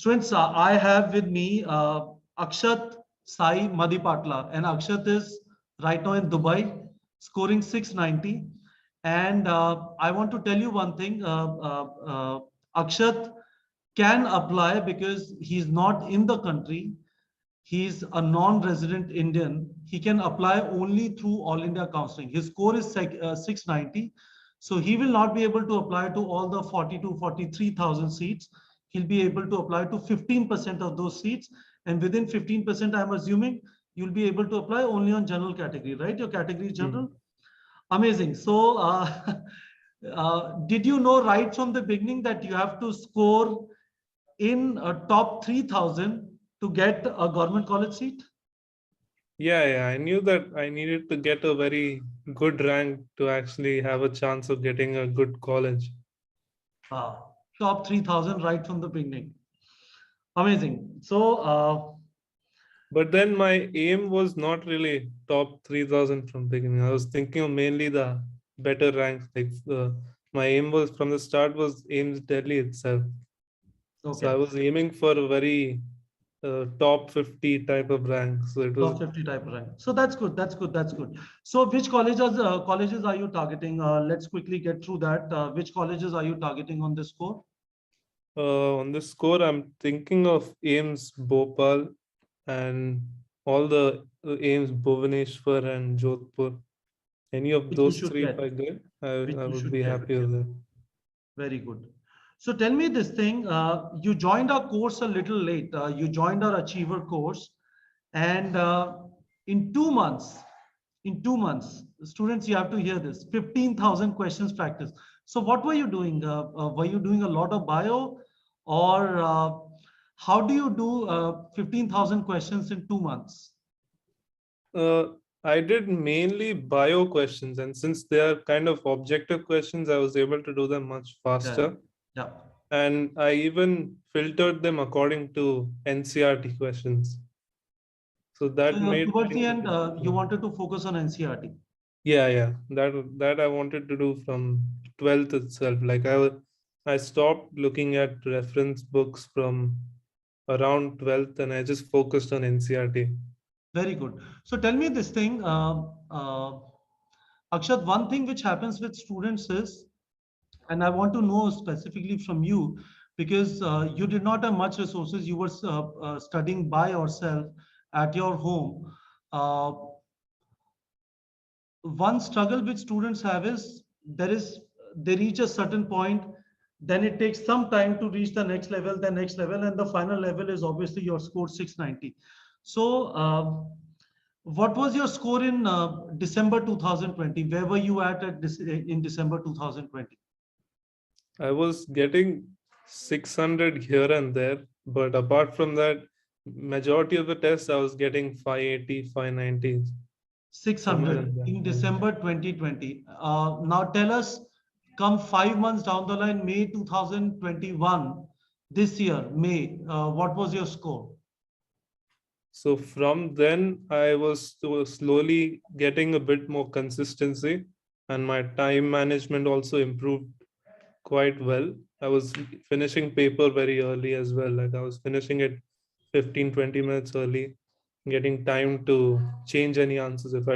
Students, I have with me Akshat Maddipatla, and Akshat is right now in Dubai, scoring 690. And I want to tell you one thing, Akshat can apply because he's not in the country. He's a non-resident Indian. He can apply only through All India Counseling. His score is 690. So he will not be able to apply to all the 40 to 43,000 seats. He'll be able to apply to 15% of those seats. And within 15%, I'm assuming you'll be able to apply only on general category, right? Your category is general. Amazing. So did you know right from the beginning that you have to score in a top 3,000 to get a government college seat? Yeah, I knew that I needed to get a very good rank to actually have a chance of getting a good college. Top 3,000 right from the beginning. Amazing. So, but then my aim was not really top 3,000 from beginning. I was thinking of mainly the better ranks. Like my aim was from the start was AIMS Delhi itself. Okay. So I was aiming for a very top 50 type of rank. So it was top 50 type of rank. So that's good. That's good. That's good. So which colleges are you targeting? Let's quickly get through that. Which colleges are you targeting on this score? On this score, I'm thinking of AIMS Bhopal and all the AIMS Bhubaneswar and Jodhpur. Any of those three, if I get, I would be happy with it. Very good. So tell me this thing, you joined our course a little late. You joined our Achiever course, and in 2 months, students, you have to hear this, 15,000 questions practice. So what were you doing? Were you doing a lot of bio, or how do you do 15,000 questions in 2 months? I did mainly bio questions, and since they are kind of objective questions, I was able to do them much faster. Yeah. And I even filtered them according to NCERT questions. So that made towards the end, you wanted to focus on NCERT. Yeah. That I wanted to do from 12th itself. Like I stopped looking at reference books from around 12th, and I just focused on NCERT. Very good. So tell me this thing, Akshat, one thing which happens with students is, and I want to know specifically from you, because you did not have much resources, you were studying by yourself at your home. One struggle which students have is they reach a certain point, then it takes some time to reach the next level, and the final level is obviously your score 690. So what was your score in December 2020? Where were you at in December 2020? I was getting 600 here and there, but apart from that, majority of the tests I was getting 580, 590. 600 in December 2020. Now tell us, come 5 months down the line, May 2021, this year, May, what was your score? So from then, I was slowly getting a bit more consistency, and my time management also improved quite well. I was finishing paper very early as well. Like I was finishing it 15-20 minutes early, getting time to change any answers if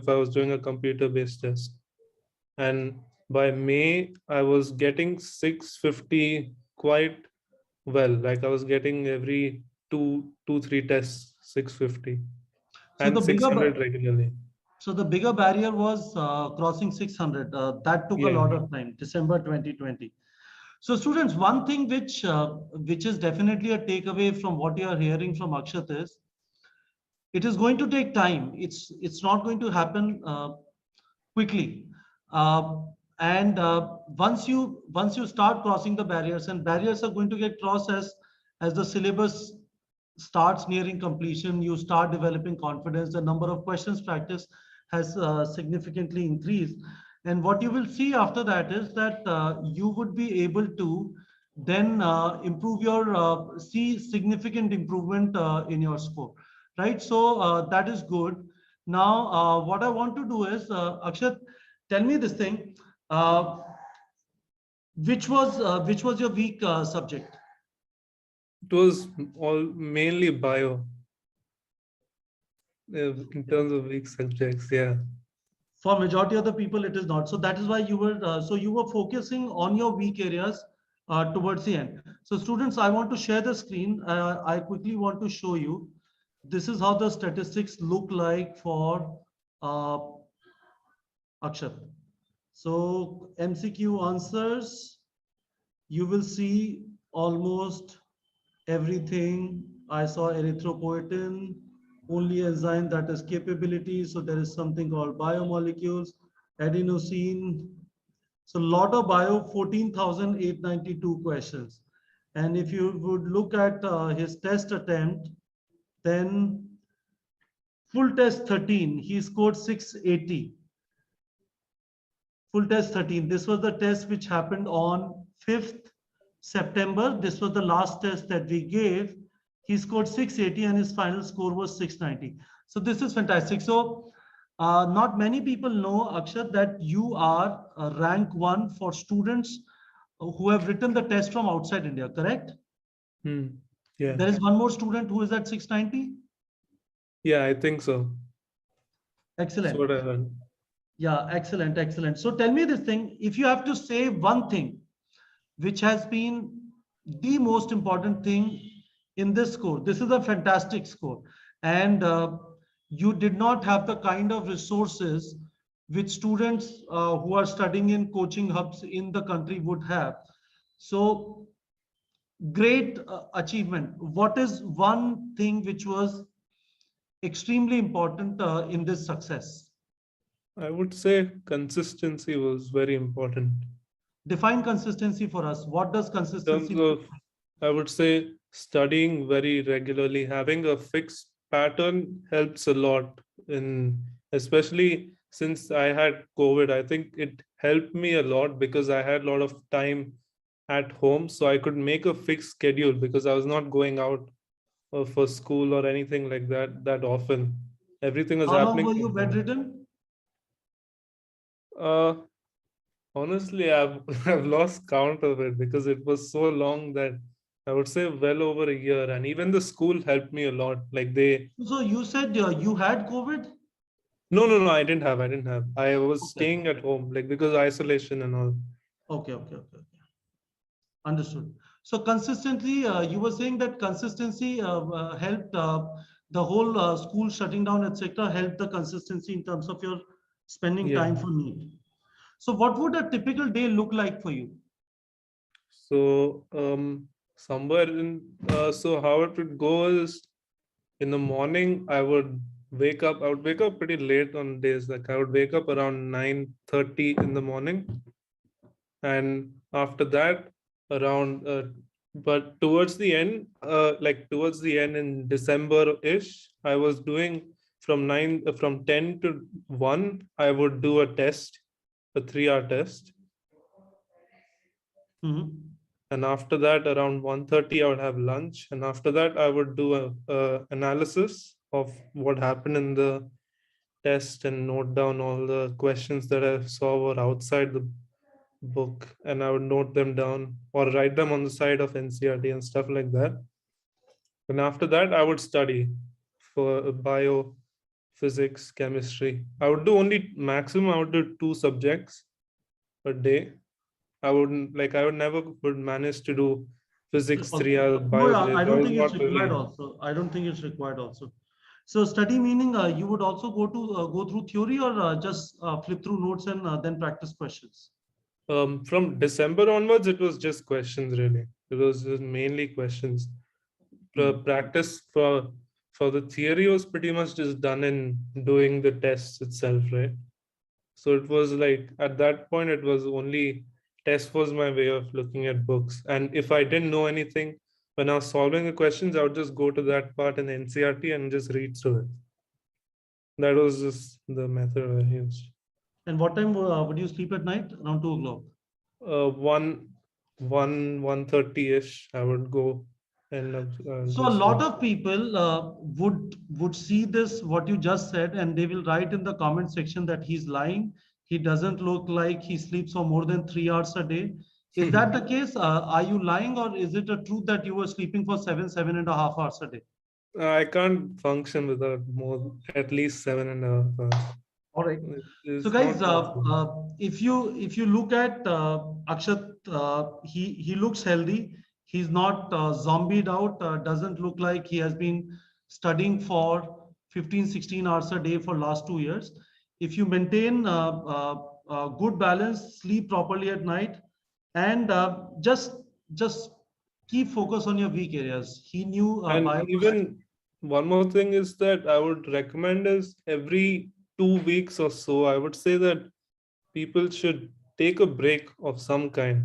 I was doing a computer-based test. And by May, I was getting 650 quite well. Like I was getting every two, 3 tests, 650, So and 600 regularly. So the bigger barrier was crossing 600. That took a lot of time, December 2020. So students, one thing which is definitely a takeaway from what you are hearing from Akshat is, it is going to take time. It's not going to happen quickly. And once you start crossing the barriers, and barriers are going to get crossed as the syllabus starts nearing completion, you start developing confidence, the number of questions practice has significantly increased. And what you will see after that is that you would be able to then improve your, see significant improvement in your score, right? So that is good. Now, what I want to do is, Akshat, tell me this thing, which was your weak subject? It was all mainly bio in terms of weak subjects. Yeah. For majority of the people, it is not. So that is why you were, so you were focusing on your weak areas towards the end. So students, I want to share the screen. I quickly want to show you. This is how the statistics look like for uh, Akshat. So MCQ answers, you will see almost everything. I saw erythropoietin, only enzyme that is capability. So there is something called biomolecules, adenosine. So lot of bio, 14,892 questions. And if you would look at his test attempt, then full test 13, he scored 680. Full test 13. This was the test which happened on 5th September. This was the last test that we gave. He scored 680 and his final score was 690. So this is fantastic. So not many people know, Akshat, that you are rank 1 for students who have written the test from outside India, correct? Yeah. There is one more student who is at 690? Yeah, I think so. Excellent. That's what I heard. Yeah, excellent, excellent. So tell me this thing, if you have to say one thing which has been the most important thing in this score. This is a fantastic score. And you did not have the kind of resources which students who are studying in coaching hubs in the country would have. So great achievement. What is one thing which was extremely important in this success? I would say consistency was very important. Define consistency for us. What does In terms consistency mean? of, I would say, studying very regularly, having a fixed pattern helps a lot. In especially since I had COVID, I think it helped me a lot because I had a lot of time at home, so I could make a fixed schedule because I was not going out for school or anything like that often. Everything was How long happening were you from home. bedridden? Honestly, I've I've lost count of it because it was so long that I would say well over a year. And even the school helped me a lot. Like they, So you said you had COVID? no, I didn't have. I didn't have. I was Okay. staying at home, like because isolation and all. Okay. Understood. So consistently, you were saying that consistency helped the whole school shutting down, etc., helped the consistency in terms of your spending Yeah. time for NEET. So what would a typical day look like for you? So somewhere in so how it would go is in the morning I would wake up. I would wake up pretty late on days. Like I would wake up around 9:30 in the morning, and after that around but towards the end like towards the end in December-ish, I was doing from 10 to 1 I would do a test, a 3-hour test. Mhm. And after that around 1:30 I would have lunch, and after that I would do a analysis of what happened in the test and note down all the questions that I saw were outside the book, and I would note them down or write them on the side of NCERT and stuff like that. And after that, I would study for bio, physics, chemistry. I would do only maximum, I would do 2 subjects a day. I would never would manage to do physics Okay. 3 hours, No, bio 3 hours. I I don't was think it's not required really. also. I don't think it's required also. So study meaning you would also go through theory or just flip through notes and then practice questions. From December onwards, it was just questions really. It was just mainly questions. Practice for the theory was pretty much just done in doing the tests itself, right? So it was like at that point, it was only test was my way of looking at books. And if I didn't know anything when I was solving the questions, I would just go to that part in NCERT and just read through it. That was just the method I used. And what time would you sleep at night? Around 2 o'clock. 1:30-ish, I would go and So a just lot of people would see this what you just said, and they will write in the comment section that he's lying. He doesn't look like he sleeps for more than 3 hours a day. Is that the case? Are you lying, or is it a truth that you were sleeping for 7.5 hours a day? I can't function without more, at least 7.5 hours. All right. So It's guys, not possible. if you look at Akshat, he looks healthy. He's not zombied out. Doesn't look like he has been studying for 15, 16 hours a day for last 2 years. If you maintain good balance, sleep properly at night, and just keep focus on your weak areas. He knew And bio. even one more thing is that I would recommend is every 2 weeks or so, I would say that people should take a break of some kind,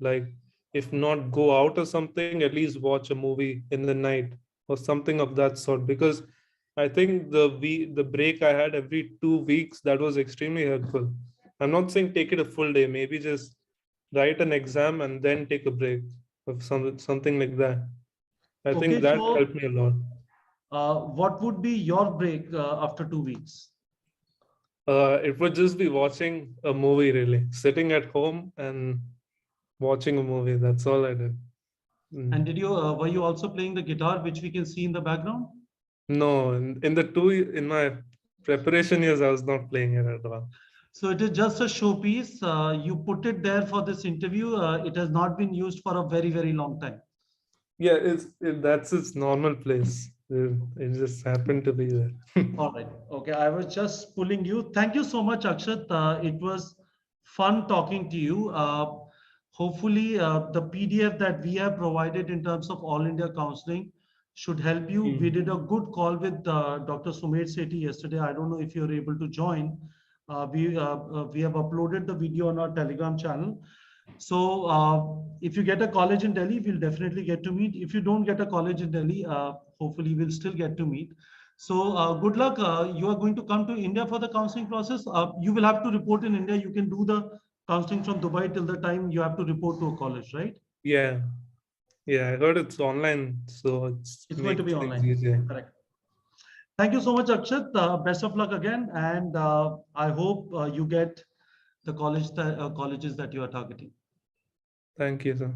like if not go out or something, at least watch a movie in the night or something of that sort. Because I think the break I had every 2 weeks, that was extremely helpful. I'm not saying take it a full day, maybe just write an exam and then take a break of something like that. I think Okay, that so helped me a lot. what would be your break after 2 weeks? It would just be watching a movie, really, sitting at home and watching a movie. That's all I did. And Mm. were you also playing the guitar, which we can see in the background? No, in my preparation years, I was not playing it at all. So it is just a showpiece. You put it there for this interview. It has not been used for a very, very long time. Yeah, that's its normal place. It just happened to be there. All right. Okay. I was just pulling you. Thank you so much, Akshat. It was fun talking to you. Hopefully, the PDF that we have provided in terms of All India Counseling should help you. We Mm. did a good call with Dr. Sumed Sethi yesterday. I don't know if you're able to join. We have uploaded the video on our Telegram channel. So if you get a college in Delhi, we'll definitely get to meet. If you don't get a college in Delhi, hopefully we'll still get to meet. So good luck. You are going to come to India for the counseling process. You will have to report in India. You can do the counseling from Dubai till the time you have to report to a college, right? Yeah, yeah. I heard it's online, so it It's going to be makes things online. easier. Correct. Thank you so much, Akshat. Best of luck again. And I hope you get the colleges that you are targeting. Thank you, sir.